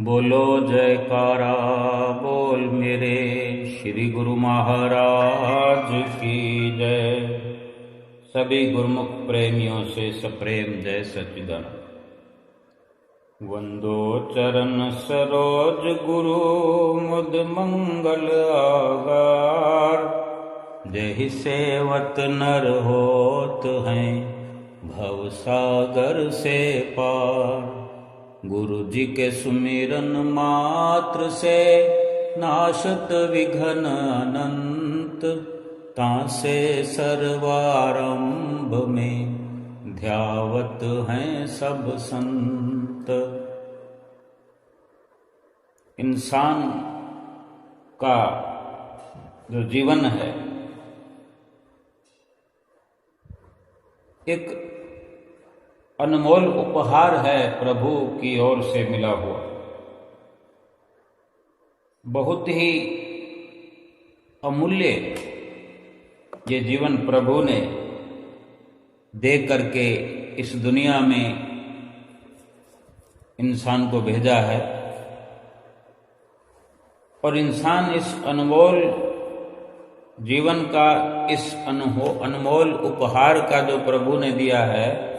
बोलो जयकारा बोल मेरे श्री गुरु महाराज की जय। सभी गुरुमुख प्रेमियों से सप्रेम जय सच्चिदानंद। वंदो चरण सरोज गुरु मुद मंगल आगार। जेहि सेवत नर होत हैं भव सागर से पार। गुरु जी के सुमिरन मात्र से नाशत विघ्न अनंत। तासे सर्वारंभ में ध्यावत हैं सब संत। इंसान का जो जीवन है एक अनमोल उपहार है, प्रभु की ओर से मिला हुआ। बहुत ही अमूल्य ये जीवन प्रभु ने दे करके इस दुनिया में इंसान को भेजा है। और इंसान इस अनमोल जीवन का, इस अनमोल उपहार का जो प्रभु ने दिया है,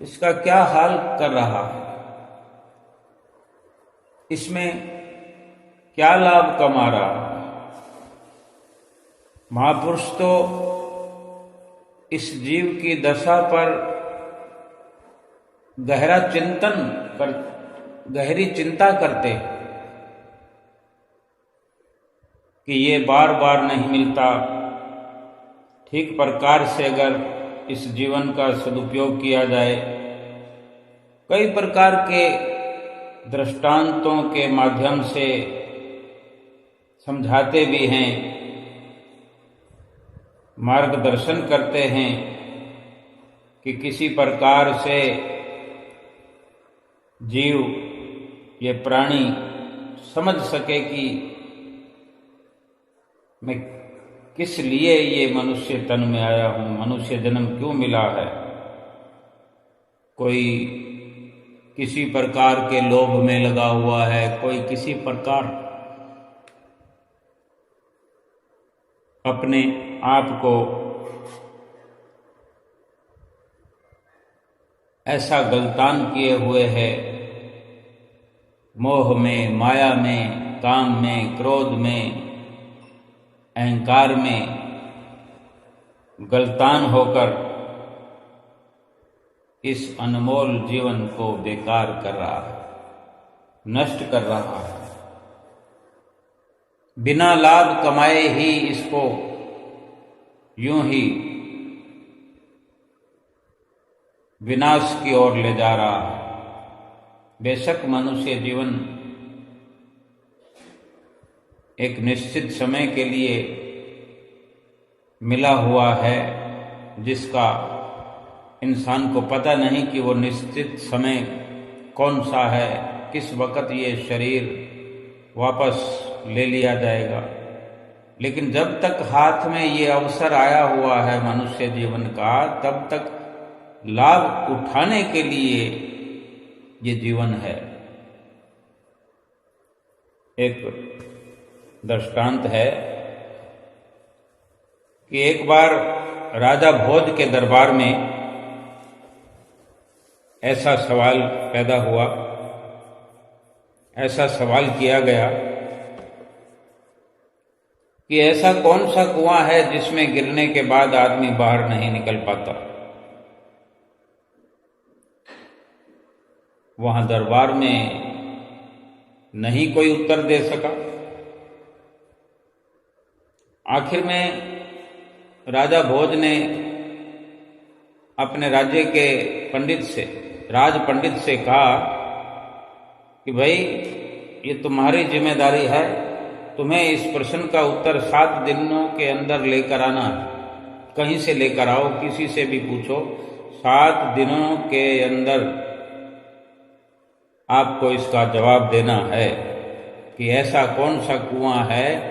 इसका क्या हाल कर रहा है, इसमें क्या लाभ कमा रहा है। महापुरुष तो इस जीव की दशा पर गहरी चिंता करते हैं कि ये बार बार नहीं मिलता। ठीक प्रकार से अगर इस जीवन का सदुपयोग किया जाए, कई प्रकार के दृष्टांतों के माध्यम से समझाते भी हैं, मार्गदर्शन करते हैं कि किसी प्रकार से जीव, ये प्राणी समझ सके कि मैं किस लिए ये मनुष्य तन में आया हूं, मनुष्य जन्म क्यों मिला है। कोई किसी प्रकार के लोभ में लगा हुआ है, कोई किसी प्रकार अपने आप को ऐसा गलतान किए हुए है, मोह में, माया में, काम में, क्रोध में, अहंकार में गलतान होकर इस अनमोल जीवन को बेकार कर रहा है, नष्ट कर रहा है। बिना लाभ कमाए ही इसको यूं ही विनाश की ओर ले जा रहा है। बेशक मनुष्य जीवन एक निश्चित समय के लिए मिला हुआ है, जिसका इंसान को पता नहीं कि वो निश्चित समय कौन सा है, किस वक़्त ये शरीर वापस ले लिया जाएगा। लेकिन जब तक हाथ में ये अवसर आया हुआ है मनुष्य जीवन का, तब तक लाभ उठाने के लिए ये जीवन है। एक दृष्टांत है कि एक बार राजा भोज के दरबार में ऐसा सवाल पैदा हुआ, ऐसा सवाल किया गया कि ऐसा कौन सा कुआं है जिसमें गिरने के बाद आदमी बाहर नहीं निकल पाता। वहां दरबार में नहीं कोई उत्तर दे सका। आखिर में राजा भोज ने अपने राज्य के राज पंडित से कहा कि भाई, ये तुम्हारी जिम्मेदारी है, तुम्हें इस प्रश्न का उत्तर 7 दिनों के अंदर लेकर आना। कहीं से लेकर आओ, किसी से भी पूछो, 7 दिनों के अंदर आपको इसका जवाब देना है कि ऐसा कौन सा कुआं है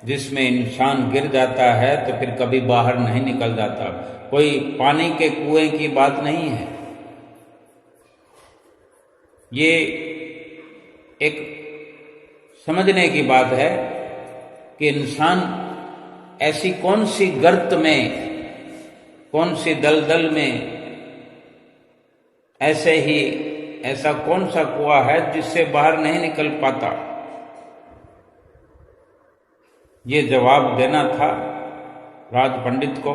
जिसमें इंसान गिर जाता है तो फिर कभी बाहर नहीं निकल जाता। कोई पानी के कुएं की बात नहीं है, ये एक समझने की बात है कि इंसान ऐसी कौन सी गर्त में, कौन सी दलदल में, ऐसा कौन सा कुआं है जिससे बाहर नहीं निकल पाता। ये जवाब देना था राज पंडित को।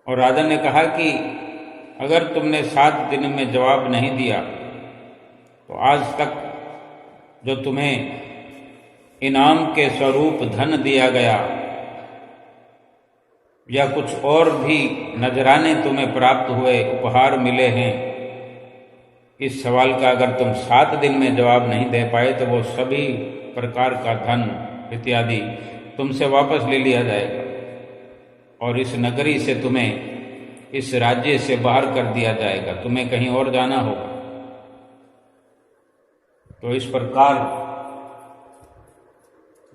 और राजा ने कहा कि अगर तुमने 7 दिन में जवाब नहीं दिया तो आज तक जो तुम्हें इनाम के स्वरूप धन दिया गया या कुछ और भी नजराने तुम्हें प्राप्त हुए, उपहार मिले हैं, इस सवाल का अगर तुम 7 दिन में जवाब नहीं दे पाए तो वो सभी प्रकार का धन इत्यादि तुमसे वापस ले लिया जाएगा और इस नगरी से तुम्हें, इस राज्य से बाहर कर दिया जाएगा, तुम्हें कहीं और जाना होगा। तो इस प्रकार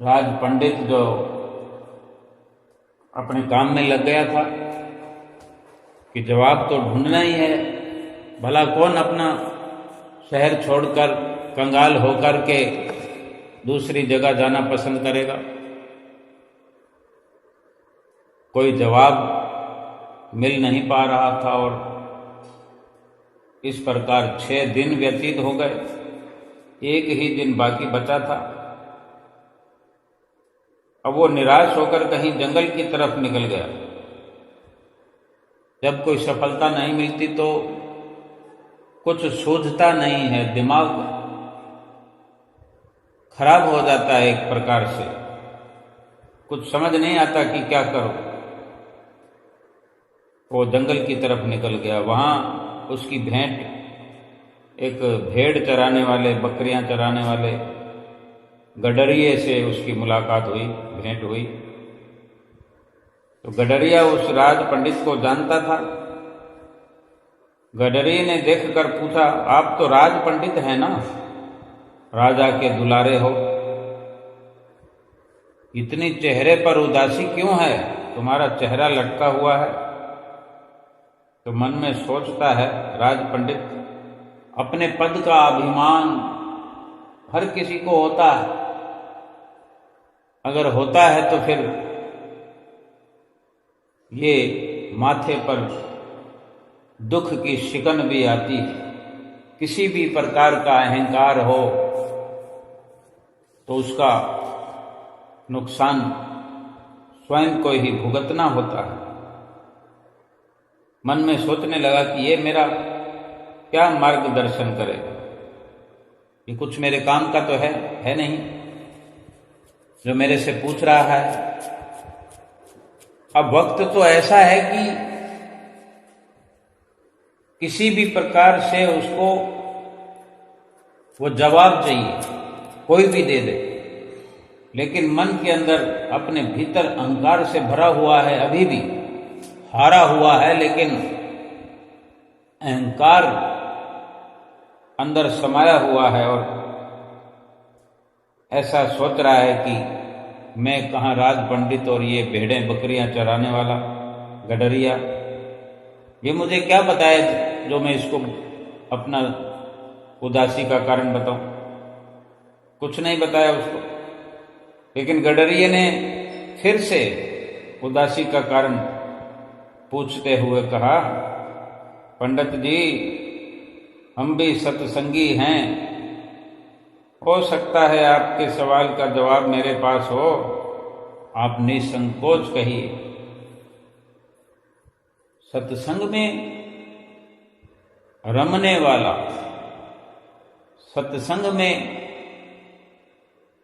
राज पंडित जो अपने काम में लग गया था कि जवाब तो ढूंढना ही है, भला कौन अपना शहर छोड़कर कंगाल होकर के दूसरी जगह जाना पसंद करेगा। कोई जवाब मिल नहीं पा रहा था और इस प्रकार 6 दिन व्यतीत हो गए, एक ही दिन बाकी बचा था। अब वो निराश होकर कहीं जंगल की तरफ निकल गया। जब कोई सफलता नहीं मिलती तो कुछ सूझता नहीं है, दिमाग खराब हो जाता है एक प्रकार से, कुछ समझ नहीं आता कि क्या करो। वो जंगल की तरफ निकल गया। वहाँ उसकी भेंट एक भेड़ चराने वाले, बकरियां चराने वाले गडरिये से उसकी मुलाकात हुई, भेंट हुई। तो गडरिया उस राज पंडित को जानता था। गडरिये ने देखकर पूछा, आप तो राज पंडित हैं ना, राजा के दुलारे हो, इतनी चेहरे पर उदासी क्यों है, तुम्हारा चेहरा लटका हुआ है। तो मन में सोचता है राज पंडित, अपने पद का अभिमान हर किसी को होता है, अगर होता है तो फिर ये माथे पर दुख की शिकन भी आती है। किसी भी प्रकार का अहंकार हो तो उसका नुकसान स्वयं को ही भुगतना होता है। मन में सोचने लगा कि ये मेरा क्या मार्गदर्शन करेगा, ये कुछ मेरे काम का तो है नहीं जो मेरे से पूछ रहा है। अब वक्त तो ऐसा है कि किसी भी प्रकार से उसको वो जवाब चाहिए, कोई भी दे दे, लेकिन मन के अंदर अपने भीतर अहंकार से भरा हुआ है, अभी भी हारा हुआ है, लेकिन अहंकार अंदर समाया हुआ है और ऐसा सोच रहा है कि मैं कहाँ राज पंडित और ये भेड़ें बकरियां चराने वाला गडरिया, ये मुझे क्या बताए जो मैं इसको अपना उदासी का कारण बताऊं। कुछ नहीं बताया उसको। लेकिन गडरिये ने फिर से उदासी का कारण पूछते हुए कहा, पंडित जी, हम भी सत्संगी हैं, हो सकता है आपके सवाल का जवाब मेरे पास हो, आप निसंकोच कहिए। सत्संग में रमने वाला, सत्संग में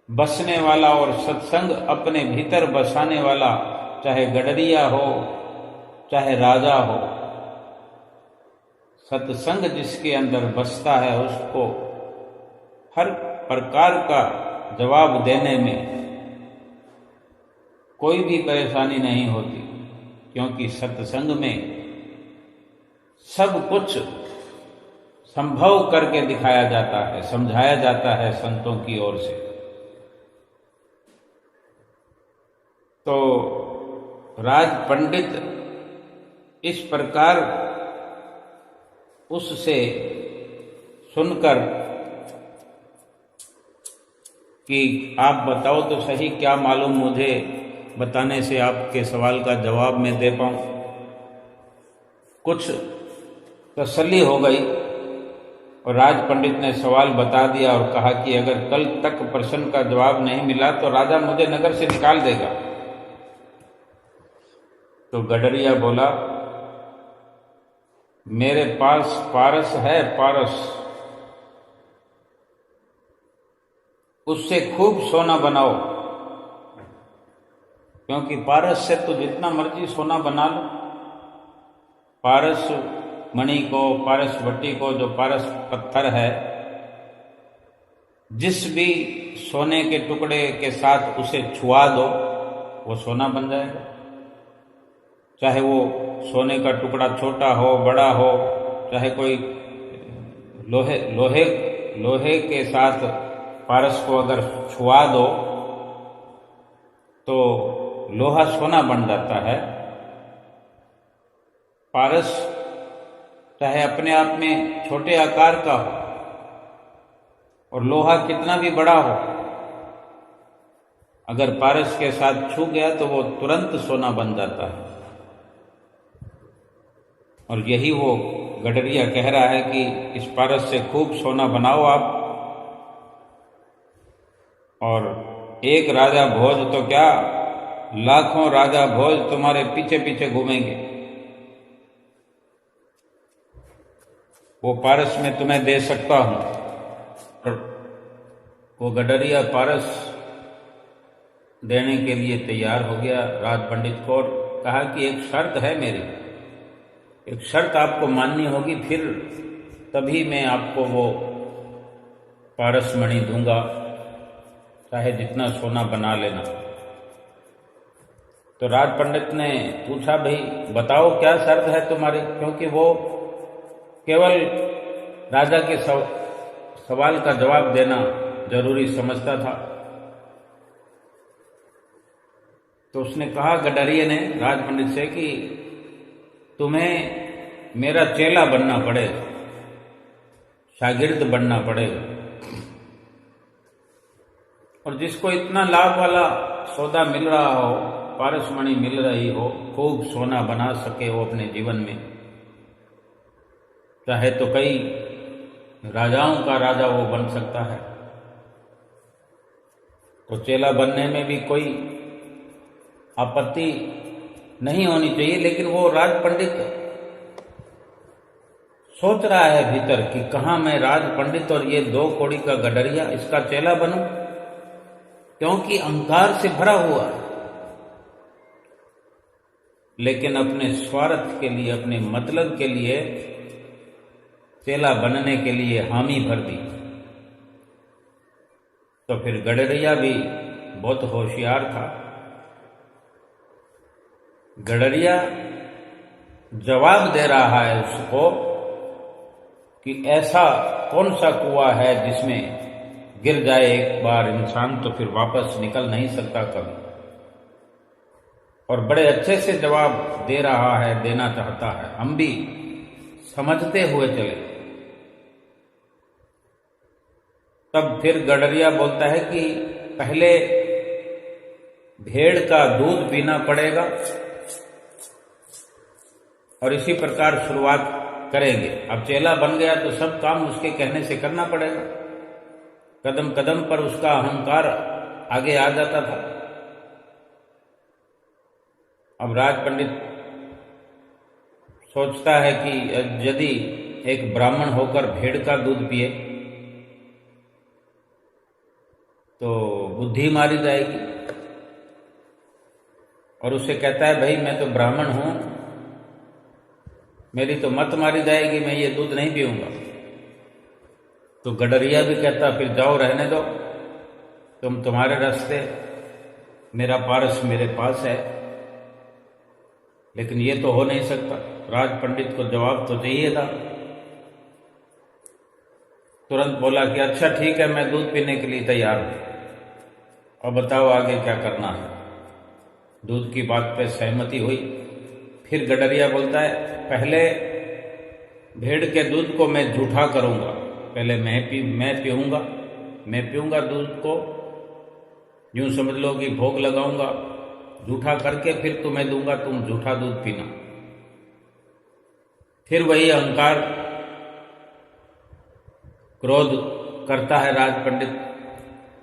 बसने वाला और सत्संग अपने भीतर बसाने वाला, चाहे गडरिया हो चाहे राजा हो, सत्संग जिसके अंदर बसता है उसको हर प्रकार का जवाब देने में कोई भी परेशानी नहीं होती, क्योंकि सत्संग में सब कुछ संभव करके दिखाया जाता है, समझाया जाता है संतों की ओर से। तो राज पंडित इस प्रकार उससे सुनकर कि आप बताओ तो सही, क्या मालूम मुझे बताने से आपके सवाल का जवाब मैं दे पाऊँ। कुछ तसल्ली हो गई और राज पंडित ने सवाल बता दिया और कहा कि अगर कल तक प्रश्न का जवाब नहीं मिला तो राजा मुझे नगर से निकाल देगा। तो गडरिया बोला, मेरे पास पारस है, पारस, उससे खूब सोना बनाओ, क्योंकि पारस से तो जितना मर्जी सोना बना लो। पारस मणि को, पारस भट्टी को, जो पारस पत्थर है, जिस भी सोने के टुकड़े के साथ उसे छुआ दो वो सोना बन जाएगा। चाहे वो सोने का टुकड़ा छोटा हो, बड़ा हो, चाहे कोई लोहे के साथ पारस को अगर छुआ दो तो लोहा सोना बन जाता है। पारस चाहे अपने आप में छोटे आकार का हो और लोहा कितना भी बड़ा हो, अगर पारस के साथ छू गया तो वो तुरंत सोना बन जाता है। और यही वो गडरिया कह रहा है कि इस पारस से खूब सोना बनाओ आप, और एक राजा भोज तो क्या, लाखों राजा भोज तुम्हारे पीछे पीछे घूमेंगे। वो पारस मैं तुम्हें दे सकता हूं। वो गडरिया पारस देने के लिए तैयार हो गया राज पंडित को, और कहा कि एक शर्त है मेरी, एक शर्त आपको माननी होगी, फिर तभी मैं आपको वो पारस मणि दूंगा, चाहे जितना सोना बना लेना। तो राज पंडित ने पूछा, भाई बताओ क्या शर्त है तुम्हारी, क्योंकि वो केवल राजा के सवाल का जवाब देना जरूरी समझता था। तो उसने कहा, गडरिये ने राज पंडित से, कि तुम्हें मेरा चेला बनना पड़ेगा, शागिर्द बनना पड़ेगा, और जिसको इतना लाभ वाला सौदा मिल रहा हो, पारसमणि मिल रही हो, खूब सोना बना सके वो अपने जीवन में, चाहे तो कई राजाओं का राजा वो बन सकता है। तो चेला बनने में भी कोई आपत्ति नहीं होनी चाहिए, लेकिन वो राज पंडित सोच रहा है भीतर कि कहाँ मैं राज पंडित और ये 2 कौड़ी का गडरिया, इसका चेला बनूं, क्योंकि अहंकार से भरा हुआ है। लेकिन अपने स्वार्थ के लिए, अपने मतलब के लिए, चेला बनने के लिए हामी भर दी। तो फिर गडरिया भी बहुत होशियार था। गडरिया जवाब दे रहा है उसको कि ऐसा कौन सा कुआं है जिसमें गिर जाए एक बार इंसान तो फिर वापस निकल नहीं सकता कभी। और बड़े अच्छे से जवाब दे रहा है, देना चाहता है, हम भी समझते हुए चले। तब फिर गडरिया बोलता है कि पहले भेड़ का दूध पीना पड़ेगा और इसी प्रकार शुरुआत करेंगे। अब चेला बन गया तो सब काम उसके कहने से करना पड़ेगा। कदम कदम पर उसका अहंकार आगे आ जाता था। अब राज पंडित सोचता है कि यदि एक ब्राह्मण होकर भेड़ का दूध पिए तो बुद्धि मारी जाएगी, और उसे कहता है, भाई मैं तो ब्राह्मण हूं, मेरी तो मत मारी जाएगी, मैं ये दूध नहीं पीऊंगा। तो गडरिया भी कहता, फिर जाओ, रहने दो, तुम तुम्हारे रास्ते, मेरा पारस मेरे पास है। लेकिन ये तो हो नहीं सकता, राज पंडित को जवाब तो चाहिए था। तुरंत बोला कि अच्छा ठीक है, मैं दूध पीने के लिए तैयार हूं, और बताओ आगे क्या करना है। दूध की बात पे सहमति हुई। फिर गडरिया बोलता है, पहले भेड़ के दूध को मैं जूठा करूंगा, पहले मैं पीऊंगा दूध को, यूं समझ लो कि भोग लगाऊंगा, जूठा करके फिर तुम्हें दूंगा, तुम जूठा दूध पीना। फिर वही अहंकार क्रोध करता है राज पंडित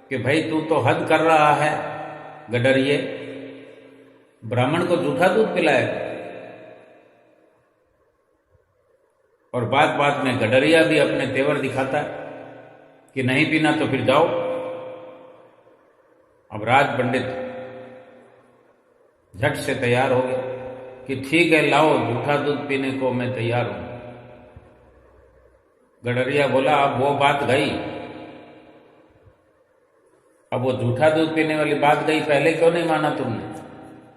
कि भाई तू तो हद कर रहा है गडरिये, ब्राह्मण को जूठा दूध पिलाएगा। और बात बात में गडरिया भी अपने तेवर दिखाता है कि नहीं पीना तो फिर जाओ। अब राज पंडित झट से तैयार हो गए कि ठीक है, लाओ, जूठा दूध पीने को मैं तैयार हूं। गडरिया बोला, अब वो बात गई, अब वो जूठा दूध पीने वाली बात गई, पहले क्यों नहीं माना तुमने?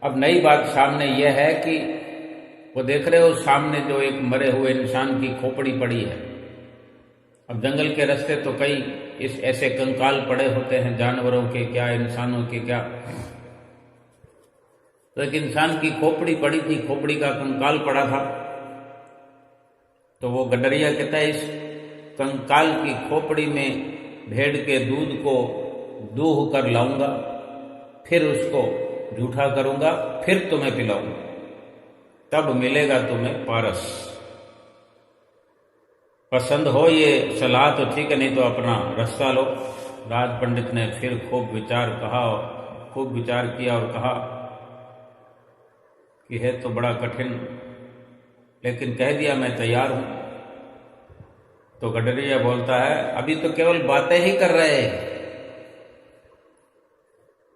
अब नई बात सामने यह है कि वो देख रहे हो सामने जो एक मरे हुए इंसान की खोपड़ी पड़ी है। अब जंगल के रास्ते तो कई इस ऐसे कंकाल पड़े होते हैं, जानवरों के क्या, इंसानों के क्या। तो एक इंसान की खोपड़ी पड़ी थी, खोपड़ी का कंकाल पड़ा था। तो वो गडरिया कहता है, इस कंकाल की खोपड़ी में भेड़ के दूध को दूह कर लाऊंगा, फिर उसको जूठा करूंगा, फिर तुम्हें पिलाऊंगा, तब मिलेगा तुम्हें पारस। पसंद हो ये सलाह तो ठीक है, नहीं तो अपना रास्ता लो। राज पंडित ने फिर खूब विचार किया और कहा कि है तो बड़ा कठिन, लेकिन कह दिया मैं तैयार हूं। तो गडरिया बोलता है, अभी तो केवल बातें ही कर रहे हैं,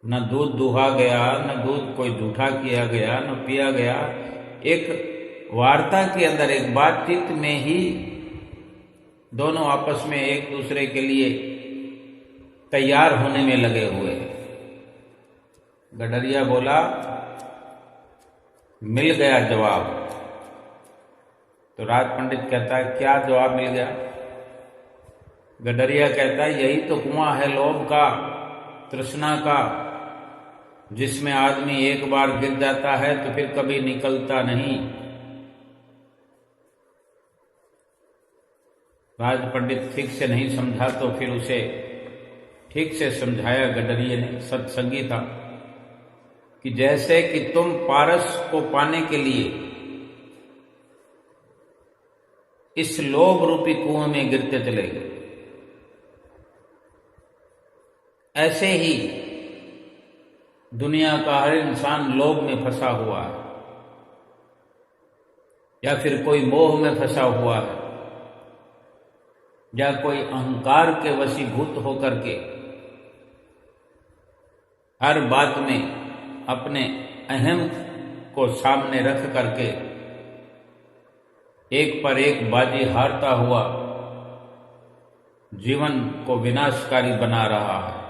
न दूध दुहा गया, न दूध कोई जूठा किया गया, न पिया गया। एक वार्ता के अंदर, एक बातचीत में ही दोनों आपस में एक दूसरे के लिए तैयार होने में लगे हुए। गडरिया बोला, मिल गया जवाब। तो राज पंडित कहता है, क्या जवाब मिल गया? गडरिया कहता है, यही तो कुआं है लोभ का, तृष्णा का, जिसमें आदमी एक बार गिर जाता है तो फिर कभी निकलता नहीं। राज पंडित ठीक से नहीं समझा तो फिर उसे ठीक से समझाया गडरिये ने, सत्संगी था, कि जैसे कि तुम पारस को पाने के लिए इस लोभ रूपी कुएं में गिरते चले गए, ऐसे ही दुनिया का हर इंसान लोभ में फंसा हुआ है, या फिर कोई मोह में फंसा हुआ है, या कोई अहंकार के वशीभूत होकर के हर बात में अपने अहम को सामने रख करके एक पर एक बाजी हारता हुआ जीवन को विनाशकारी बना रहा है।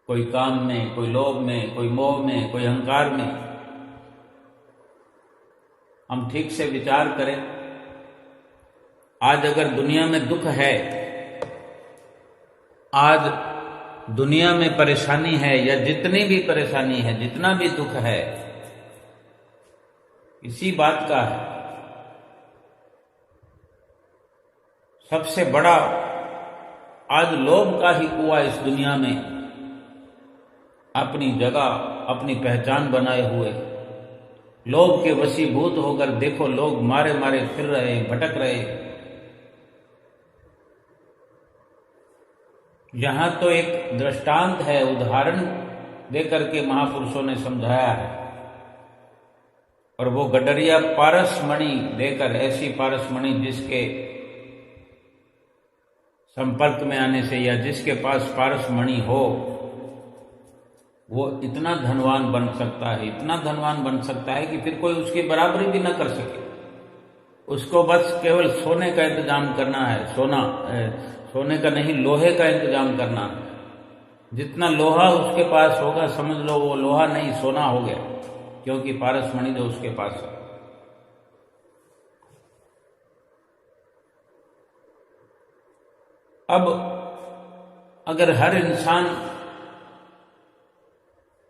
कोई काम में, कोई लोभ में, कोई मोह में, कोई अहंकार में। हम ठीक से विचार करें, आज अगर दुनिया में दुख है, आज दुनिया में परेशानी है, या जितनी भी परेशानी है, जितना भी दुख है, इसी बात का है। सबसे बड़ा आज लोभ का ही कुआं इस दुनिया में अपनी जगह, अपनी पहचान बनाए हुए, लोभ के वशीभूत होकर देखो लोग मारे मारे फिर रहे, भटक रहे। यहां तो एक दृष्टांत है, उदाहरण देकर के महापुरुषों ने समझाया है। और वो गडरिया पारस मणि देकर, ऐसी पारस मणि जिसके संपर्क में आने से या जिसके पास पारस मणि हो, वो इतना धनवान बन सकता है, इतना धनवान बन सकता है कि फिर कोई उसकी बराबरी भी ना कर सके। उसको बस केवल सोने का इंतजाम करना है, सोने का नहीं, लोहे का इंतजाम करना है। जितना लोहा उसके पास होगा, समझ लो वो लोहा नहीं, सोना हो गया, क्योंकि पारस मणि जो उसके पास है। अब अगर हर इंसान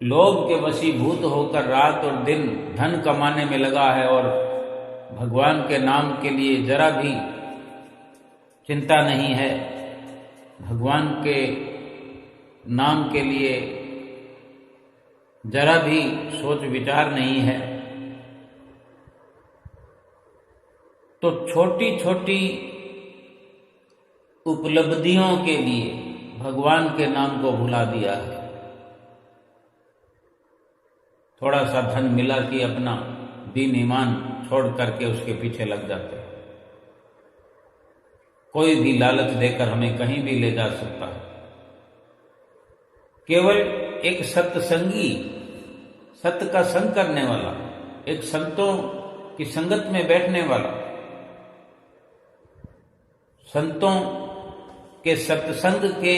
लोभ के वशीभूत होकर रात और दिन धन कमाने में लगा है और भगवान के नाम के लिए जरा भी चिंता नहीं है, भगवान के नाम के लिए जरा भी सोच विचार नहीं है, तो छोटी छोटी उपलब्धियों के लिए भगवान के नाम को भुला दिया है। थोड़ा सा धन मिला कि अपना दीन ईमान छोड़ करके उसके पीछे लग जाते हैं। कोई भी लालच देकर हमें कहीं भी ले जा सकता है। केवल एक सत्संगी, सत्य का संग करने वाला, एक संतों की संगत में बैठने वाला, संतों के सत्संग के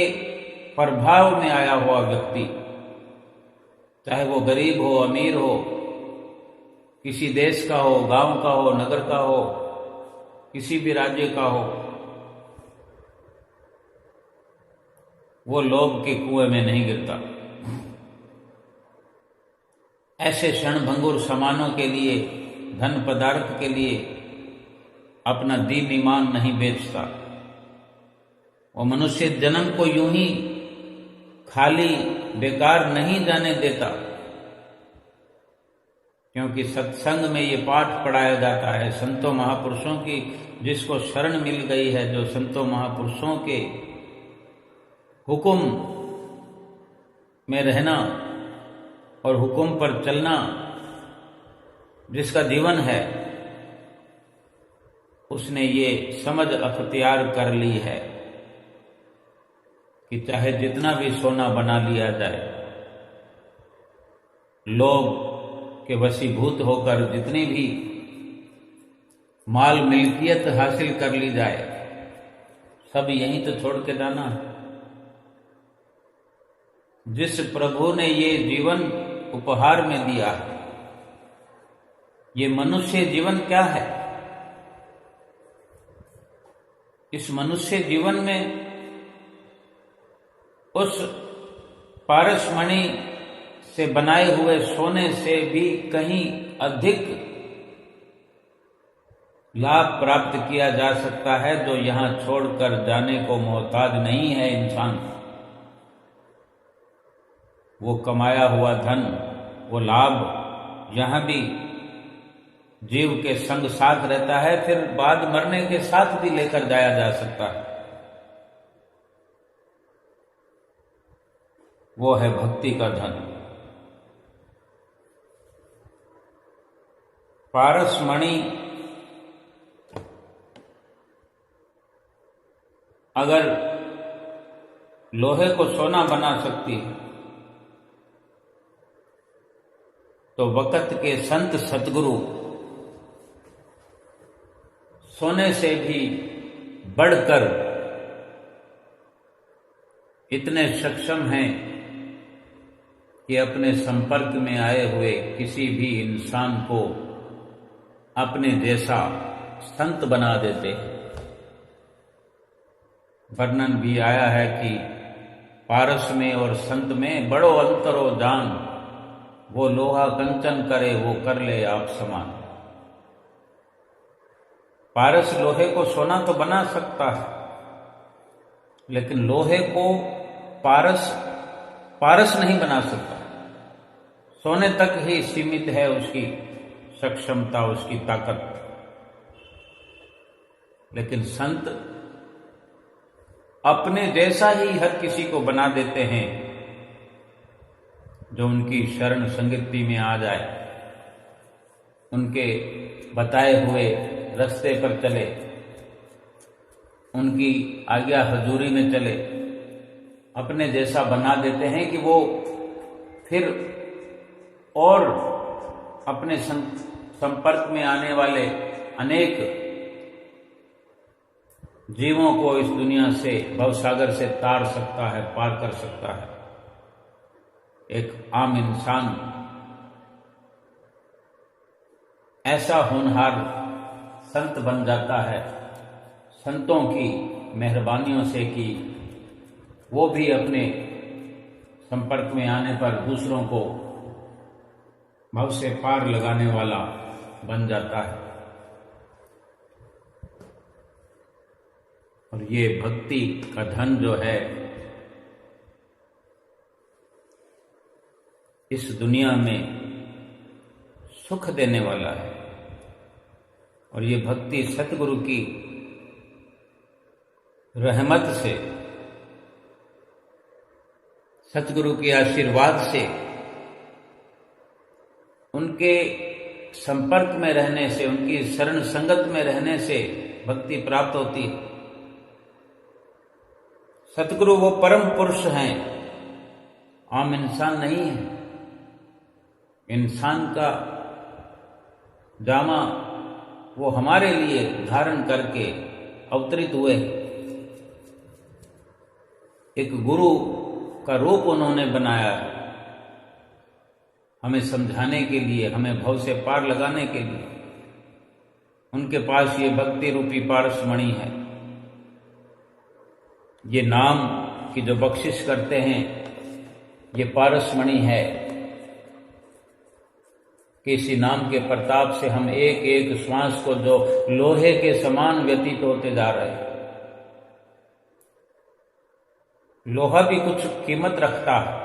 प्रभाव में आया हुआ व्यक्ति, चाहे वो गरीब हो, अमीर हो, किसी देश का हो, गांव का हो, नगर का हो, किसी भी राज्य का हो, वो लोभ के कुएं में नहीं गिरता। ऐसे क्षणभंगुर सामानों के लिए, धन पदार्थ के लिए अपना दीन ईमान नहीं बेचता। वो मनुष्य जन्म को यूं ही खाली बेकार नहीं जाने देता, क्योंकि सत्संग में ये पाठ पढ़ाया जाता है। संतों महापुरुषों की जिसको शरण मिल गई है, जो संतों महापुरुषों के हुक्म में रहना और हुक्म पर चलना जिसका जीवन है, उसने ये समझ अख्तियार कर ली है कि चाहे जितना भी सोना बना लिया जाए, लोग के वशीभूत होकर जितनी भी माल मिल्कियत हासिल कर ली जाए, सब यहीं तो छोड़ के जाना है। जिस प्रभु ने ये जीवन उपहार में दिया है, ये मनुष्य जीवन क्या है? इस मनुष्य जीवन में उस पारसमणि से बनाए हुए सोने से भी कहीं अधिक लाभ प्राप्त किया जा सकता है, जो यहां छोड़कर जाने को मोहताज नहीं है इंसान। वो कमाया हुआ धन, वो लाभ यहां भी जीव के संग साथ रहता है, फिर बाद मरने के साथ भी लेकर जाया जा सकता है। वो है भक्ति का धन। पारसमणि अगर लोहे को सोना बना सकती है, तो वक़्त के संत सतगुरु सोने से भी बढ़कर इतने सक्षम हैं कि अपने संपर्क में आए हुए किसी भी इंसान को अपने जैसा संत बना देते हैं। वर्णन भी आया है कि पारस में और संत में बड़ो अंतरो जान, वो लोहा कंचन करे वो कर ले आप समान। पारस लोहे को सोना तो बना सकता है, लेकिन लोहे को पारस नहीं बना सकता। सोने तक ही सीमित है उसकी सक्षमता, उसकी ताकत। लेकिन संत अपने जैसा ही हर किसी को बना देते हैं जो उनकी शरण संगति में आ जाए, उनके बताए हुए रास्ते पर चले, उनकी आज्ञा हजूरी में चले, अपने जैसा बना देते हैं कि वो फिर और अपने संपर्क में आने वाले अनेक जीवों को इस दुनिया से, भवसागर से तार सकता है, पार कर सकता है। एक आम इंसान ऐसा होनहार संत बन जाता है संतों की मेहरबानियों से कि वो भी अपने संपर्क में आने पर दूसरों को भव से पार लगाने वाला बन जाता है। और ये भक्ति का धन जो है, इस दुनिया में सुख देने वाला है। और ये भक्ति सतगुरु की रहमत से, सतगुरु के आशीर्वाद से, उनके संपर्क में रहने से, उनकी शरण संगत में रहने से भक्ति प्राप्त होती है। सतगुरु वो परम पुरुष हैं, आम इंसान नहीं है। इंसान का जामा वो हमारे लिए धारण करके अवतरित हुए। एक गुरु का रूप उन्होंने बनाया हमें समझाने के लिए, हमें भव से पार लगाने के लिए। उनके पास ये भक्ति रूपी पारसमणि है। ये नाम की जो बख्शिश करते हैं, ये पारसमणि है कि इसी नाम के प्रताप से हम एक एक श्वास को जो लोहे के समान व्यतीत होते जा रहे हैं। लोहा भी कुछ कीमत रखता है,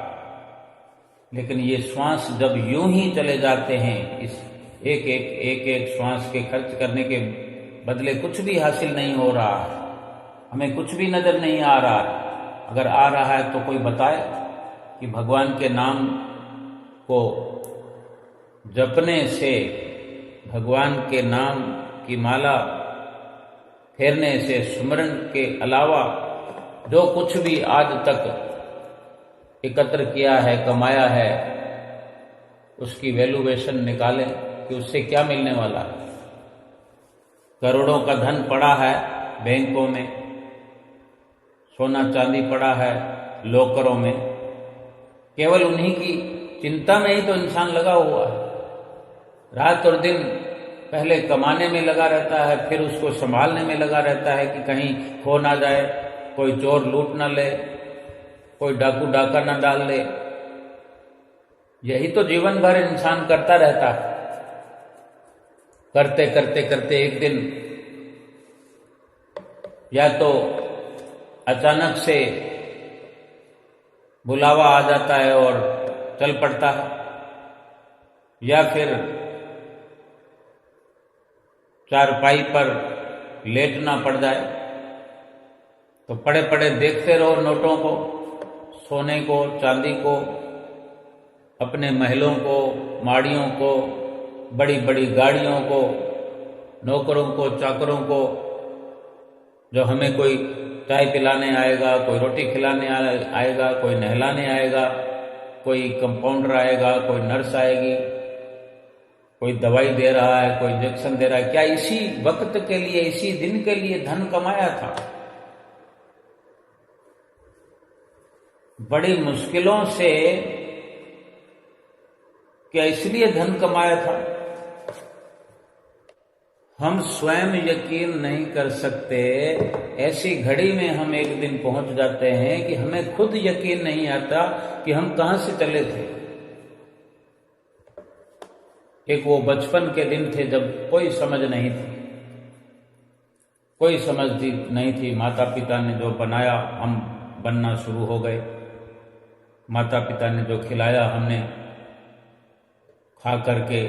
लेकिन ये श्वास जब यूं ही चले जाते हैं, इस एक एक श्वास के खर्च करने के बदले कुछ भी हासिल नहीं हो रहा है, हमें कुछ भी नजर नहीं आ रहा है। अगर आ रहा है तो कोई बताए कि भगवान के नाम को जपने से, भगवान के नाम की माला फेरने से, सुमरन के अलावा जो कुछ भी आज तक एकत्र किया है, कमाया है, उसकी वैल्यूएशन निकालें कि उससे क्या मिलने वाला है। करोड़ों का धन पड़ा है बैंकों में, सोना चांदी पड़ा है लॉकरों में, केवल उन्हीं की चिंता में ही तो इंसान लगा हुआ है। रात और दिन पहले कमाने में लगा रहता है, फिर उसको संभालने में लगा रहता है कि कहीं खो ना जाए, कोई चोर लूट ना ले, कोई डाकू डाका ना डाल ले। यही तो जीवन भर इंसान करता रहता है। करते करते करते एक दिन या तो अचानक से बुलावा आ जाता है और चल पड़ता है, या फिर चारपाई पर लेटना पड़ जाए तो पड़े पड़े देखते रहो नोटों को, सोने को, चांदी को, अपने महलों को, माड़ियों को, बड़ी बड़ी गाड़ियों को, नौकरों को, चाकरों को, जो हमें कोई चाय पिलाने आएगा, कोई रोटी खिलाने आएगा, कोई नहलाने आएगा, कोई कंपाउंडर आएगा, कोई नर्स आएगी, कोई दवाई दे रहा है, कोई इंजेक्शन दे रहा है। क्या इसी वक्त के लिए, इसी दिन के लिए धन कमाया था? बड़ी मुश्किलों से क्या इसलिए धन कमाया था? हम स्वयं यकीन नहीं कर सकते। ऐसी घड़ी में हम एक दिन पहुंच जाते हैं कि हमें खुद यकीन नहीं आता कि हम कहां से चले थे। एक वो बचपन के दिन थे जब कोई समझ नहीं थी, कोई समझ नहीं थी। माता पिता ने जो बनाया, हम बनना शुरू हो गए। माता पिता ने जो खिलाया, हमने खा करके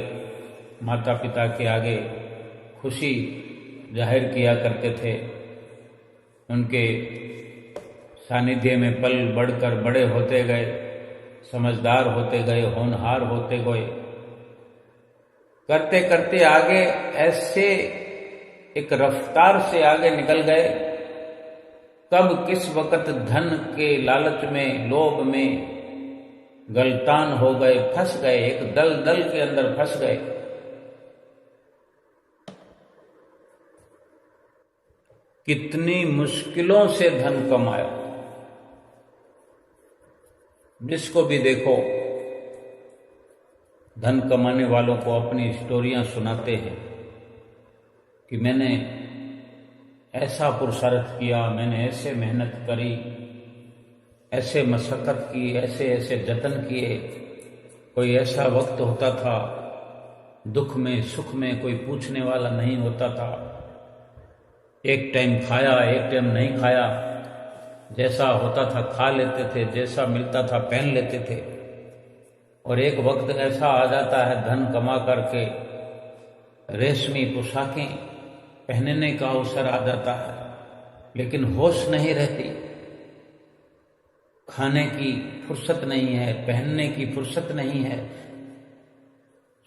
माता पिता के आगे खुशी जाहिर किया करते थे। उनके सानिध्य में पल बढ़कर बड़े होते गए, समझदार होते गए, होनहार होते गए। करते करते आगे ऐसे एक रफ्तार से आगे निकल गए, कब किस वक्त धन के लालच में, लोभ में गलतान हो गए, फंस गए, एक दलदल के अंदर फंस गए। कितनी मुश्किलों से धन कमाया। जिसको भी देखो धन कमाने वालों को अपनी स्टोरियां सुनाते हैं कि मैंने ऐसा पुरुषार्थ किया, मैंने ऐसे मेहनत करी, ऐसे मशक्कत की, ऐसे ऐसे जतन किए। कोई ऐसा वक्त होता था, दुख में सुख में कोई पूछने वाला नहीं होता था। एक टाइम खाया, एक टाइम नहीं खाया, जैसा होता था खा लेते थे, जैसा मिलता था पहन लेते थे। और एक वक्त ऐसा आ जाता है धन कमा करके रेशमी पोशाकें पहनने का अवसर आ जाता है, लेकिन होश नहीं रहती, खाने की फुर्सत नहीं है, पहनने की फुर्सत नहीं है।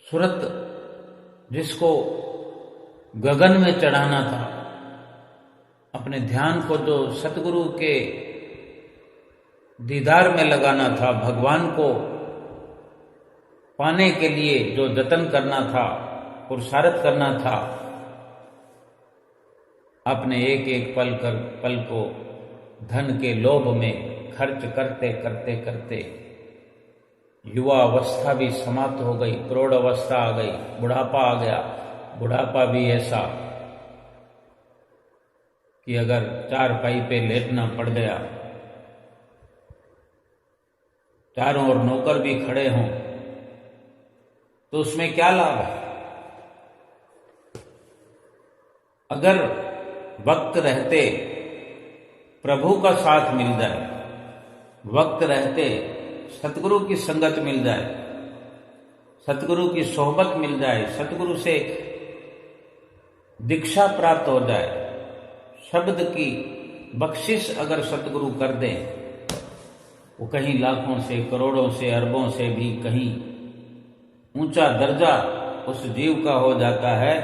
सूरत जिसको गगन में चढ़ाना था, अपने ध्यान को जो सतगुरु के दीदार में लगाना था, भगवान को पाने के लिए जो जतन करना था, पुरुषार्थ करना था, अपने एक एक पल को धन के लोभ में खर्च करते करते करते युवा अवस्था भी समाप्त हो गई, प्रौढ़ अवस्था आ गई, बुढ़ापा आ गया। बुढ़ापा भी ऐसा कि अगर चारपाई पे लेटना पड़ गया, चारों ओर नौकर भी खड़े हों, तो उसमें क्या लाभ है? अगर वक्त रहते प्रभु का साथ मिल जाए, वक्त रहते सतगुरु की संगत मिल जाए, सतगुरु की सोहबत मिल जाए, सतगुरु से दीक्षा प्राप्त हो जाए, शब्द की बख्शिश अगर सतगुरु कर दें, वो कहीं लाखों से, करोड़ों से, अरबों से भी कहीं ऊंचा दर्जा उस जीव का हो जाता है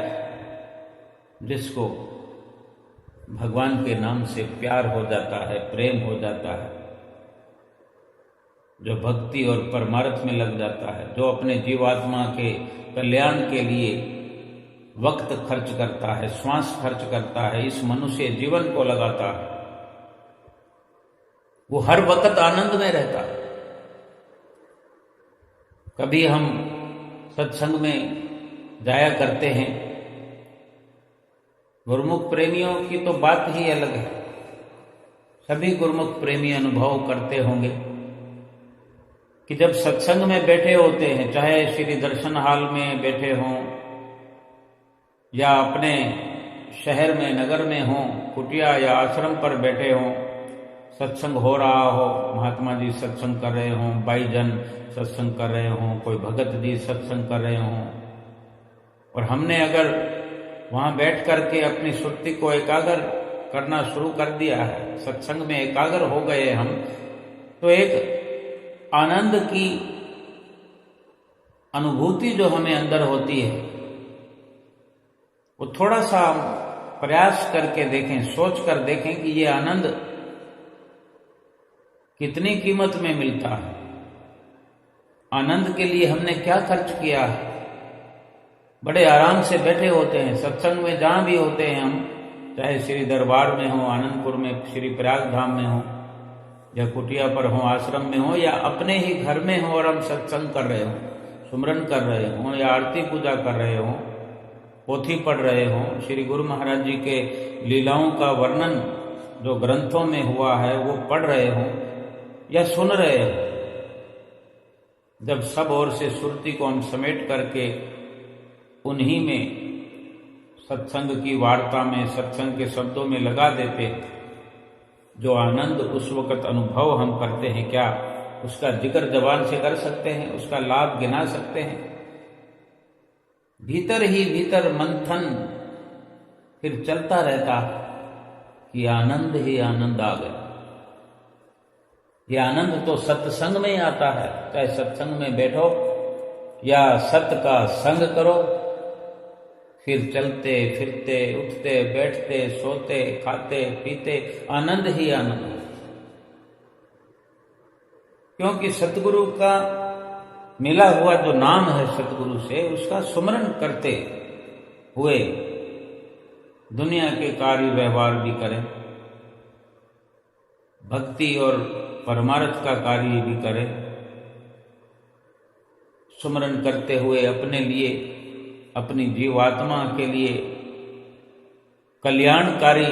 जिसको भगवान के नाम से प्यार हो जाता है, प्रेम हो जाता है, जो भक्ति और परमार्थ में लग जाता है, जो अपने जीवात्मा के कल्याण के लिए वक्त खर्च करता है, श्वास खर्च करता है, इस मनुष्य जीवन को लगाता है, वो हर वक्त आनंद में रहता है। कभी हम सत्संग में जाया करते हैं, गुरुमुख प्रेमियों की तो बात ही अलग है। सभी गुरुमुख प्रेमी अनुभव करते होंगे कि जब सत्संग में बैठे होते हैं, चाहे श्री दर्शन हाल में बैठे हों या अपने शहर में, नगर में हों, कुटिया या आश्रम पर बैठे हों, सत्संग हो रहा हो, महात्मा जी सत्संग कर रहे हों, भाईजन सत्संग कर रहे हों, कोई भगत जी सत्संग कर रहे हों, और हमने अगर वहां बैठ करके अपनी सुरती को एकाग्र करना शुरू कर दिया है, सत्संग में एकाग्र हो गए हम, तो एक आनंद की अनुभूति जो हमें अंदर होती है, वो थोड़ा सा प्रयास करके देखें, सोच कर देखें कि ये आनंद कितनी कीमत में मिलता है। आनंद के लिए हमने क्या खर्च किया है। बड़े आराम से बैठे होते हैं सत्संग में, जहां भी होते हैं हम, चाहे श्री दरबार में हो, आनंदपुर में, श्री प्रयाग धाम में हो, या कुटिया पर हो, आश्रम में हो, या अपने ही घर में हो और हम सत्संग कर रहे हो, सुमरन कर रहे हो, या आरती पूजा कर रहे हो, पोथी पढ़ रहे हो, श्री गुरु महाराज जी के लीलाओं का वर्णन जो ग्रंथों में हुआ है वो पढ़ रहे हो या सुन रहे हो। जब सब ओर से सुरती को हम समेट करके उन्हीं में सत्संग की वार्ता में, सत्संग के शब्दों में लगा देते, जो आनंद उस वक़्त अनुभव हम करते हैं, क्या उसका जिक्र जबान से कर सकते हैं, उसका लाभ गिना सकते हैं। भीतर ही भीतर मंथन फिर चलता रहता कि आनंद ही आनंद आ गया। ये आनंद तो सत्संग में ही आता है, चाहे सत्संग में बैठो या सत्य का संग करो, फिर चलते फिरते, उठते बैठते, सोते खाते पीते, आनंद ही आनंद। क्योंकि सतगुरु का मिला हुआ जो नाम है सतगुरु से, उसका सुमरन करते हुए दुनिया के कार्य व्यवहार भी करें, भक्ति और परमार्थ का कार्य भी करें, सुमरन करते हुए अपने लिए, अपनी जीवात्मा के लिए कल्याणकारी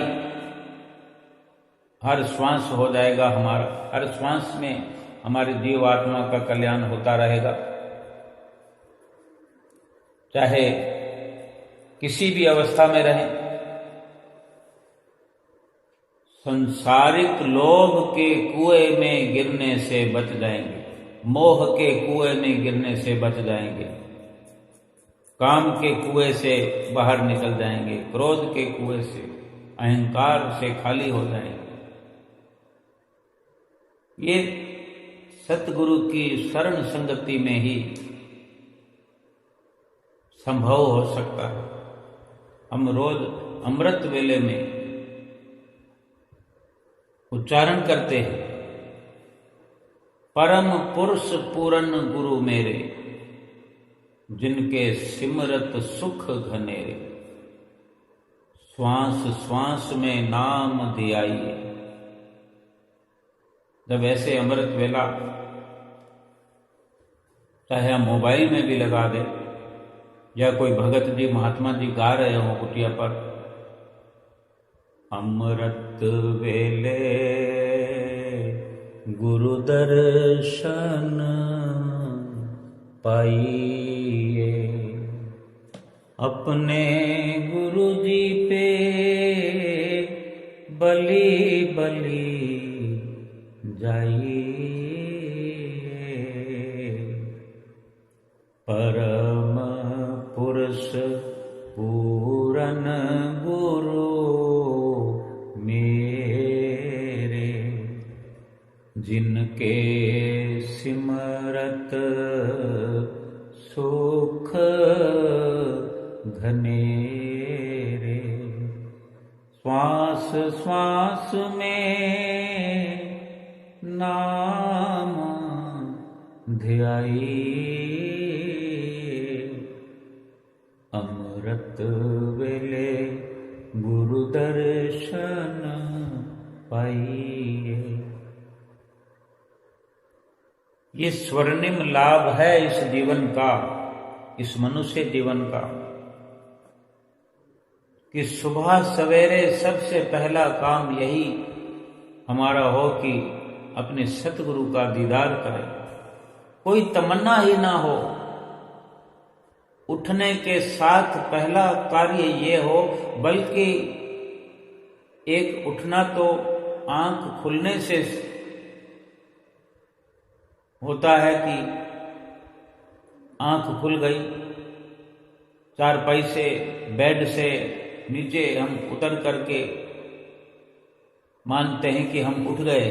हर श्वास हो जाएगा हमारा, हर श्वास में हमारी जीवात्मा का कल्याण होता रहेगा। चाहे किसी भी अवस्था में रहें, संसारिक लोभ के कुएं में गिरने से बच जाएंगे। मोह के कुएं में गिरने से बच जाएंगे, काम के कुएं से बाहर निकल जाएंगे, क्रोध के कुएं से, अहंकार से खाली हो जाएंगे। ये सतगुरु की शरण संगति में ही संभव हो सकता है। हम रोज अमृत वेले में उच्चारण करते हैं, परम पुरुष पूरन गुरु मेरे, जिनके सिमरत सुख घनेरे, श्वास श्वास में नाम धियाइए। जब ऐसे अमृत वेला चाहे हम मोबाइल में भी लगा दें या कोई भगत जी महात्मा जी गा रहे हो कुटिया पर, अमृत वेले गुरु दर्शन पाइए, अपने गुरु जी पे बलि बलि जाइए। परम पुरुष पूरन गुरु मेरे, जिनके सिमरत सुख घनेरे, श्वास श्वास में नाम ध्याइए। अमृत वेले गुरु दर्शन पाइए। ये स्वर्णिम लाभ है इस जीवन का, इस मनुष्य जीवन का, कि सुबह सवेरे सबसे पहला काम यही हमारा हो कि अपने सतगुरु का दीदार करें। कोई तमन्ना ही ना हो, उठने के साथ पहला कार्य ये हो, बल्कि एक उठना तो आंख खुलने से होता है कि आंख खुल गई, चारपाई से बेड से नीचे हम उतर करके मानते हैं कि हम उठ गए।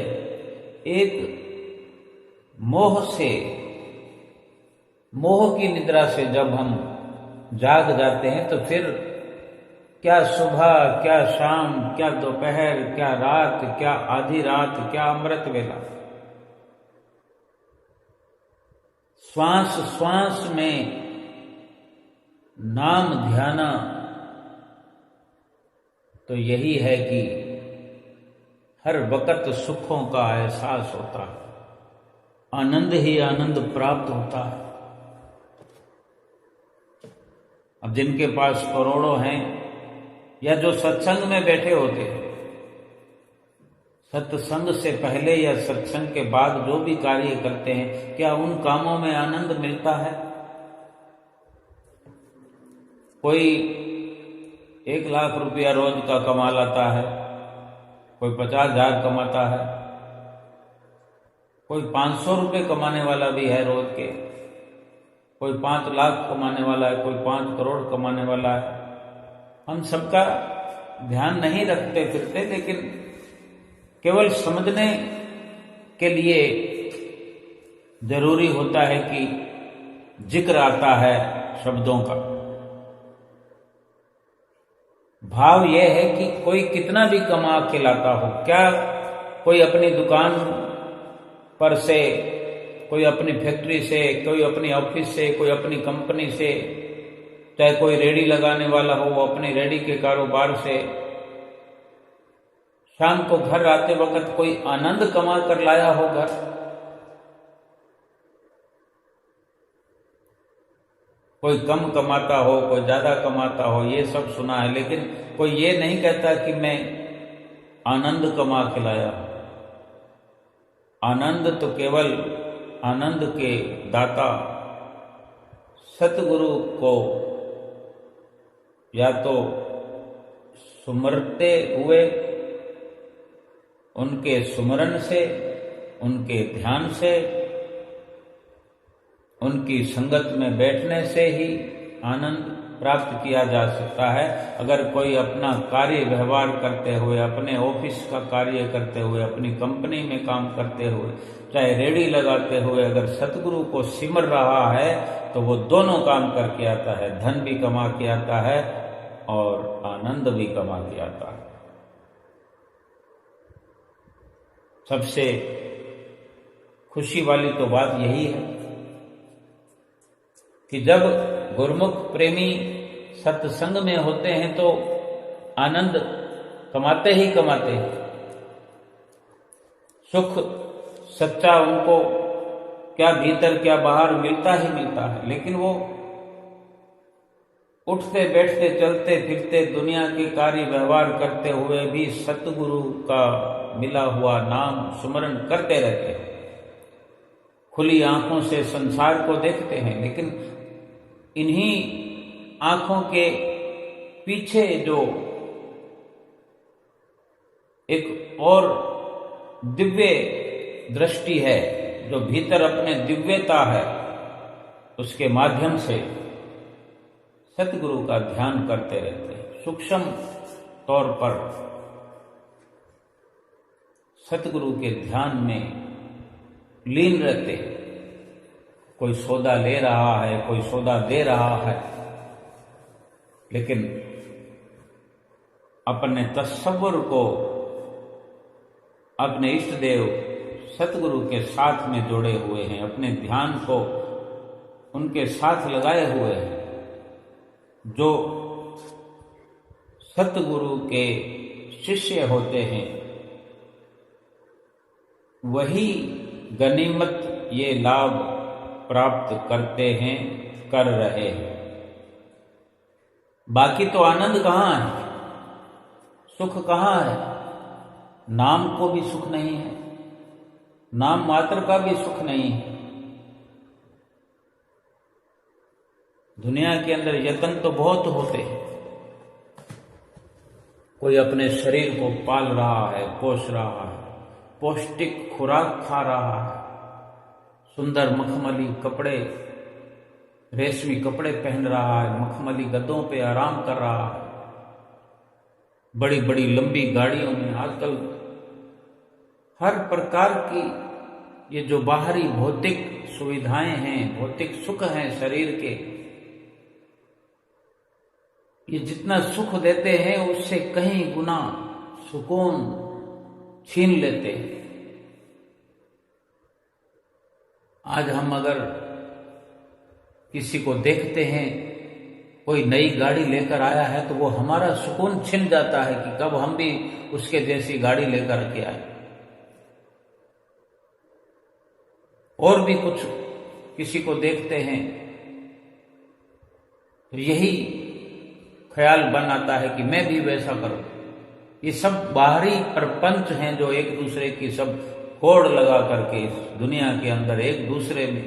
एक मोह से, मोह की निद्रा से जब हम जाग जाते हैं तो फिर क्या सुबह, क्या शाम, क्या दोपहर, क्या रात, क्या आधी रात, क्या अमृत वेला, श्वास श्वास में नाम ध्याना तो यही है कि हर वक्त सुखों का एहसास होता है, आनंद ही आनंद प्राप्त होता है। अब जिनके पास करोड़ों हैं या जो सत्संग में बैठे होते हैं, सत्संग से पहले या सत्संग के बाद जो भी कार्य करते हैं, क्या उन कामों में आनंद मिलता है? कोई 1 लाख रुपया रोज का कमा लाता है, कोई 50,000 कमाता है, कोई 500 रुपये कमाने वाला भी है रोज के, कोई 5 लाख कमाने वाला है, कोई 5 करोड़ कमाने वाला है। हम सबका ध्यान नहीं रखते फिरते, लेकिन केवल समझने के लिए जरूरी होता है कि जिक्र आता है शब्दों का। भाव यह है कि कोई कितना भी कमा के लाता हो, क्या कोई अपनी दुकान पर से, कोई अपनी फैक्ट्री से, कोई अपनी ऑफिस से, कोई अपनी कंपनी से, चाहे कोई रेडी लगाने वाला हो वो अपनी रेडी के कारोबार से, शाम को घर आते वक्त कोई आनंद कमा कर लाया हो घर? कोई कम कमाता हो, कोई ज्यादा कमाता हो, ये सब सुना है, लेकिन कोई ये नहीं कहता कि मैं आनंद कमा के लाया। आनंद तो केवल आनंद के दाता सतगुरु को या तो सुमरते हुए, उनके सुमरन से, उनके ध्यान से उनकी संगत में बैठने से ही आनंद प्राप्त किया जा सकता है। अगर कोई अपना कार्य व्यवहार करते हुए, अपने ऑफिस का कार्य करते हुए, अपनी कंपनी में काम करते हुए, चाहे रेडी लगाते हुए अगर सतगुरु को सिमर रहा है तो वो दोनों काम करके आता है, धन भी कमा के आता है और आनंद भी कमा के आता है। सबसे खुशी वाली तो बात यही है कि जब गुरुमुख प्रेमी सत्संग में होते हैं तो आनंद कमाते ही कमाते हैं। सुख सच्चा उनको क्या भीतर क्या बाहर मिलता ही मिलता है, लेकिन वो उठते बैठते चलते फिरते दुनिया के कार्य व्यवहार करते हुए भी सतगुरु का मिला हुआ नाम सुमरण करते रहते हैं। खुली आंखों से संसार को देखते हैं, लेकिन इन्हीं आंखों के पीछे जो एक और दिव्य दृष्टि है, जो भीतर अपने दिव्यता है, उसके माध्यम से सतगुरु का ध्यान करते रहते हैं। सूक्ष्म तौर पर सतगुरु के ध्यान में लीन रहते हैं। कोई सौदा ले रहा है, कोई सौदा दे रहा है, लेकिन अपने तस्वुर को अपने इष्ट देव सतगुरु के साथ में जोड़े हुए हैं, अपने ध्यान को उनके साथ लगाए हुए हैं। जो सतगुरु के शिष्य होते हैं वही गनीमत ये लाभ प्राप्त करते हैं, कर रहे हैं। बाकी तो आनंद कहाँ है, सुख कहाँ है? नाम को भी सुख नहीं है, नाम मात्र का भी सुख नहीं है। दुनिया के अंदर यत्न तो बहुत होते हैं। कोई अपने शरीर को पाल रहा है, पोष रहा है, पौष्टिक खुराक खा रहा है, सुंदर मखमली कपड़े, रेशमी कपड़े पहन रहा है, मखमली गद्दों पे आराम कर रहा है, बड़ी बड़ी लंबी गाड़ियों में। आजकल हर प्रकार की ये जो बाहरी भौतिक सुविधाएं हैं, भौतिक सुख हैं शरीर के, ये जितना सुख देते हैं उससे कहीं गुना सुकून छीन लेते हैं। आज हम अगर किसी को देखते हैं कोई नई गाड़ी लेकर आया है तो वो हमारा सुकून छिन जाता है कि कब हम भी उसके जैसी गाड़ी लेकर के आए। और भी कुछ किसी को देखते हैं तो यही ख्याल बन आता है कि मैं भी वैसा करूं। ये सब बाहरी प्रपंच हैं जो एक दूसरे की सब होड़ लगा करके इस दुनिया के अंदर एक दूसरे में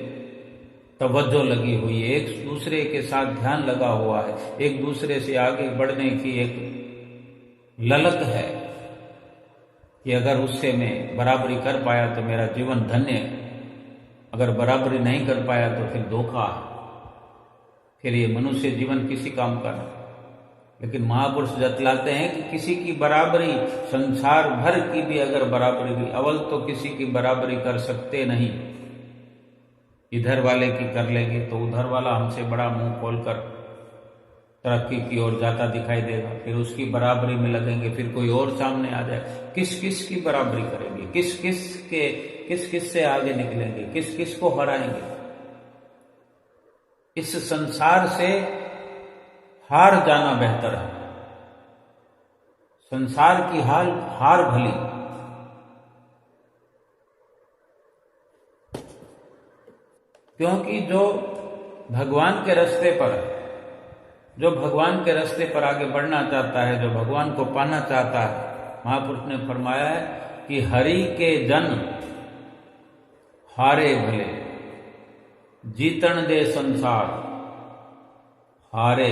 तवज्जो लगी हुई है, एक दूसरे के साथ ध्यान लगा हुआ है, एक दूसरे से आगे बढ़ने की एक ललक है कि अगर उससे मैं बराबरी कर पाया तो मेरा जीवन धन्य है, अगर बराबरी नहीं कर पाया तो फिर धोखा है, फिर ये मनुष्य जीवन किसी काम का नहीं। लेकिन महापुरुष जतलाते हैं कि किसी की बराबरी, संसार भर की भी अगर बराबरी भी, अव्वल तो किसी की बराबरी कर सकते नहीं। इधर वाले की कर लेंगे तो उधर वाला हमसे बड़ा मुंह खोलकर तरक्की की ओर जाता दिखाई देगा, फिर उसकी बराबरी में लगेंगे, फिर कोई और सामने आ जाए। किस किस की बराबरी करेंगे, किस किस से आगे निकलेंगे, किस किस को हराएंगे। इस संसार से हार जाना बेहतर है। संसार की हार भली, क्योंकि जो भगवान के रास्ते पर है, जो भगवान के रास्ते पर आगे बढ़ना चाहता है, जो भगवान को पाना चाहता है, महापुरुष ने फरमाया है कि हरि के जन हारे भले, जीतन दे संसार, हारे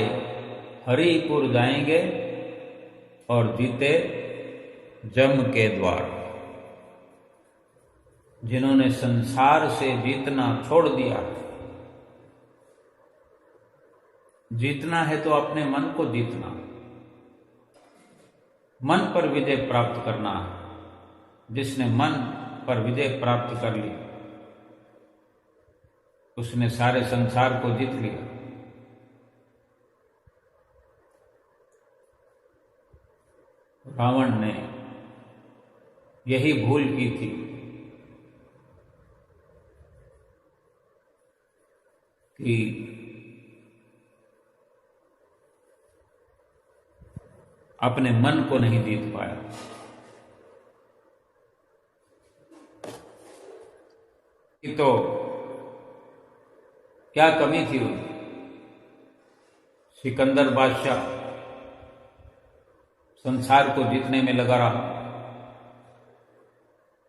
हरिपुर जाएंगे और जीते जम के द्वार। जिन्होंने संसार से जीतना छोड़ दिया, जीतना है तो अपने मन को जीतना, मन पर विजय प्राप्त करना है। जिसने मन पर विजय प्राप्त कर ली उसने सारे संसार को जीत लिया। रावण ने यही भूल की थी कि अपने मन को नहीं जीत पाया। तो क्या कमी थी उनकी? सिकंदर बादशाह संसार को जीतने में लगा रहा,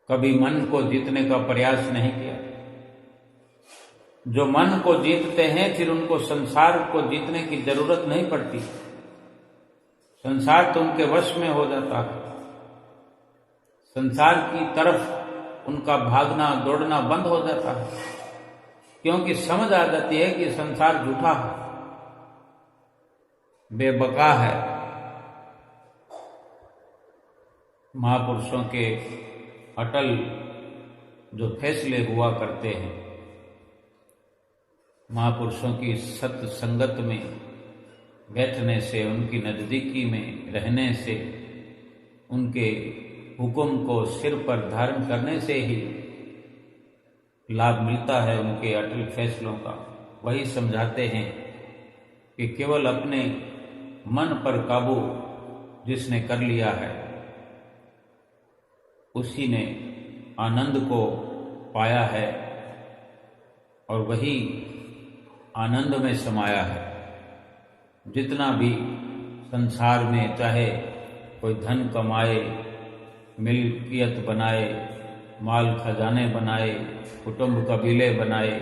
कभी मन को जीतने का प्रयास नहीं किया। जो मन को जीतते हैं फिर उनको संसार को जीतने की जरूरत नहीं पड़ती, संसार तो उनके वश में हो जाता है। संसार की तरफ उनका भागना दौड़ना बंद हो जाता है, क्योंकि समझ आ जाती है कि संसार झूठा है, बेबका है। महापुरुषों के अटल जो फैसले हुआ करते हैं, महापुरुषों की सत्य संगत में बैठने से, उनकी नजदीकी में रहने से, उनके हुक्म को सिर पर धारण करने से ही लाभ मिलता है उनके अटल फैसलों का। वही समझाते हैं कि केवल अपने मन पर काबू जिसने कर लिया है उसी ने आनंद को पाया है और वही आनंद में समाया है। जितना भी संसार में चाहे कोई धन कमाए, मिल्कियत बनाए, माल खजाने बनाए, कुटुंब कबीले बनाए,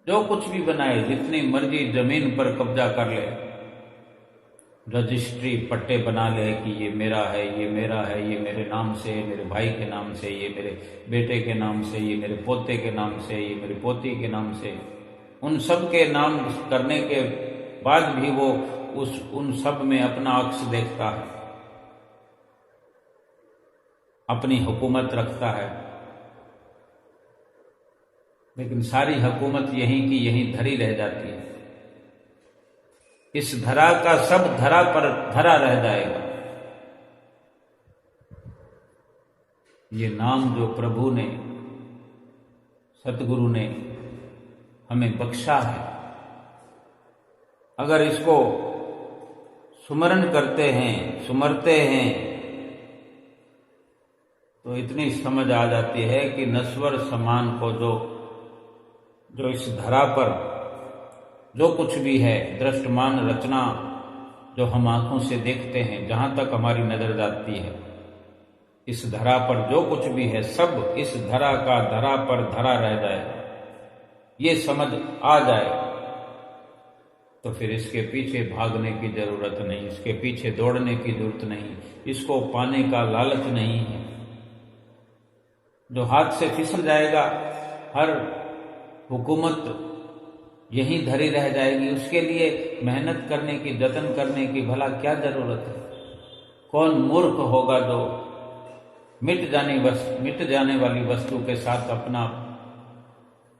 जो कुछ भी बनाए, जितनी मर्जी जमीन पर कब्जा कर ले, रजिस्ट्री पट्टे बना ले कि ये मेरा है, ये मेरा है, ये मेरे नाम से, मेरे भाई के नाम से, ये मेरे बेटे के नाम से, ये मेरे पोते के नाम से, ये मेरी पोती के नाम से, उन सब के नाम करने के बाद भी वो उन सब में अपना अक्स देखता है, अपनी हुकूमत रखता है। लेकिन सारी हुकूमत यहीं की यहीं धरी रह जाती है। इस धरा का सब धरा पर धरा रह जाएगा। ये नाम जो प्रभु ने, सतगुरु ने हमें बख्शा है, अगर इसको सुमरण करते हैं, सुमरते हैं, तो इतनी समझ आ जाती है कि नश्वर समान को जो इस धरा पर जो कुछ भी है, दृष्टमान रचना जो हम आंखों से देखते हैं, जहां तक हमारी नजर जाती है, इस धरा पर जो कुछ भी है सब इस धरा का धरा पर धरा रह जाए, ये समझ आ जाए तो फिर इसके पीछे भागने की जरूरत नहीं, इसके पीछे दौड़ने की जरूरत नहीं, इसको पाने का लालच नहीं है। जो हाथ से फिसल जाएगा, हर हुकूमत यहीं धरी रह जाएगी, उसके लिए मेहनत करने की, जतन करने की भला क्या जरूरत है? कौन मूर्ख होगा जो मिट जाने वाली वस्तु के साथ अपना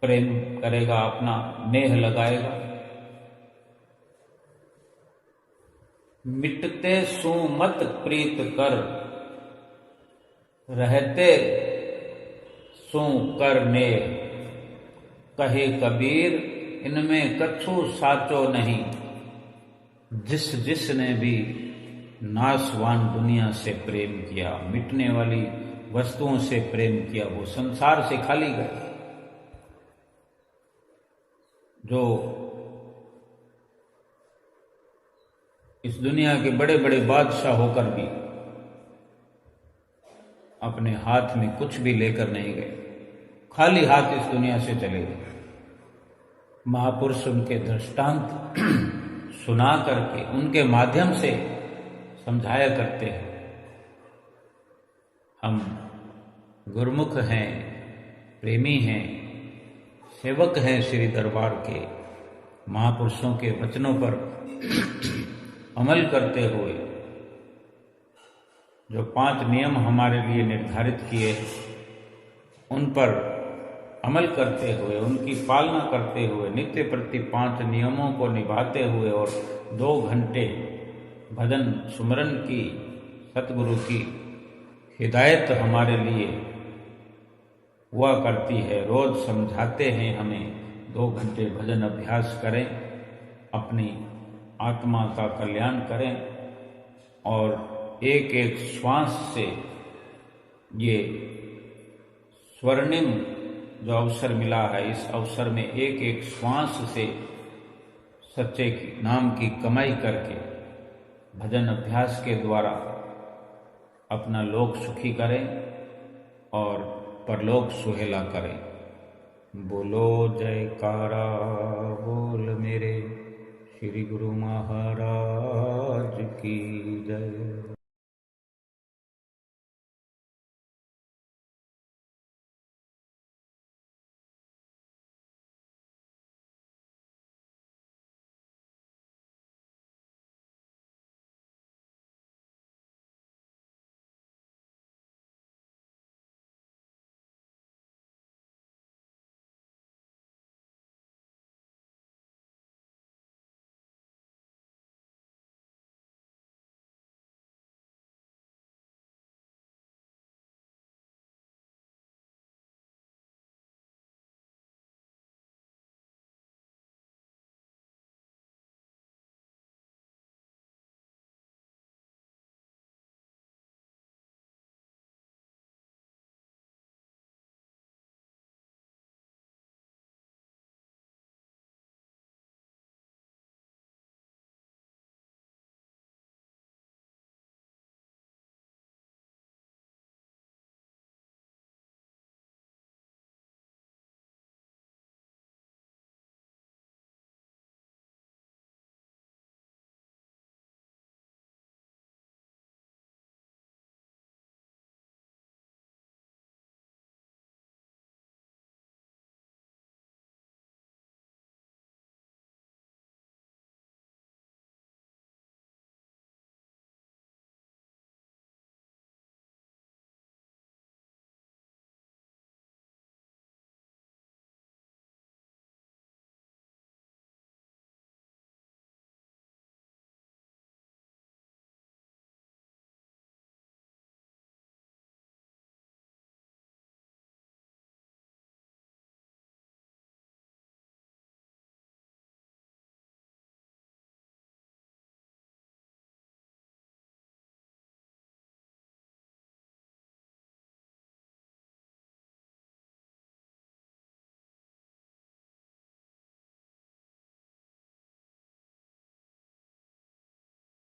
प्रेम करेगा, अपना नेह लगाएगा? मिटते सु मत प्रीत कर, रहते सु कर नेह, कहे कबीर इनमें कछु साचो नहीं। जिसने भी नाशवान दुनिया से प्रेम किया, मिटने वाली वस्तुओं से प्रेम किया, वो संसार से खाली गए। जो इस दुनिया के बड़े बड़े बादशाह होकर भी अपने हाथ में कुछ भी लेकर नहीं गए, खाली हाथ इस दुनिया से चले गए। महापुरुष उनके दृष्टांत सुना करके, उनके माध्यम से समझाया करते हैं। हम गुरुमुख हैं, प्रेमी हैं, सेवक हैं श्री दरबार के, महापुरुषों के वचनों पर अमल करते हुए जो 5 नियम हमारे लिए निर्धारित किए उन पर अमल करते हुए, उनकी पालना करते हुए, नित्य प्रति 5 नियमों को निभाते हुए और 2 घंटे भजन सुमरन की सतगुरु की हिदायत हमारे लिए हुआ करती है। रोज समझाते हैं हमें 2 घंटे भजन अभ्यास करें, अपनी आत्मा का कल्याण करें और एक एक श्वास से ये स्वर्णिम जो अवसर मिला है, इस अवसर में एक एक श्वास से सच्चे नाम की कमाई करके भजन अभ्यास के द्वारा अपना लोक सुखी करें और परलोक सुहेला करें। बोलो जयकारा बोल मेरे श्री गुरु महाराज की जय।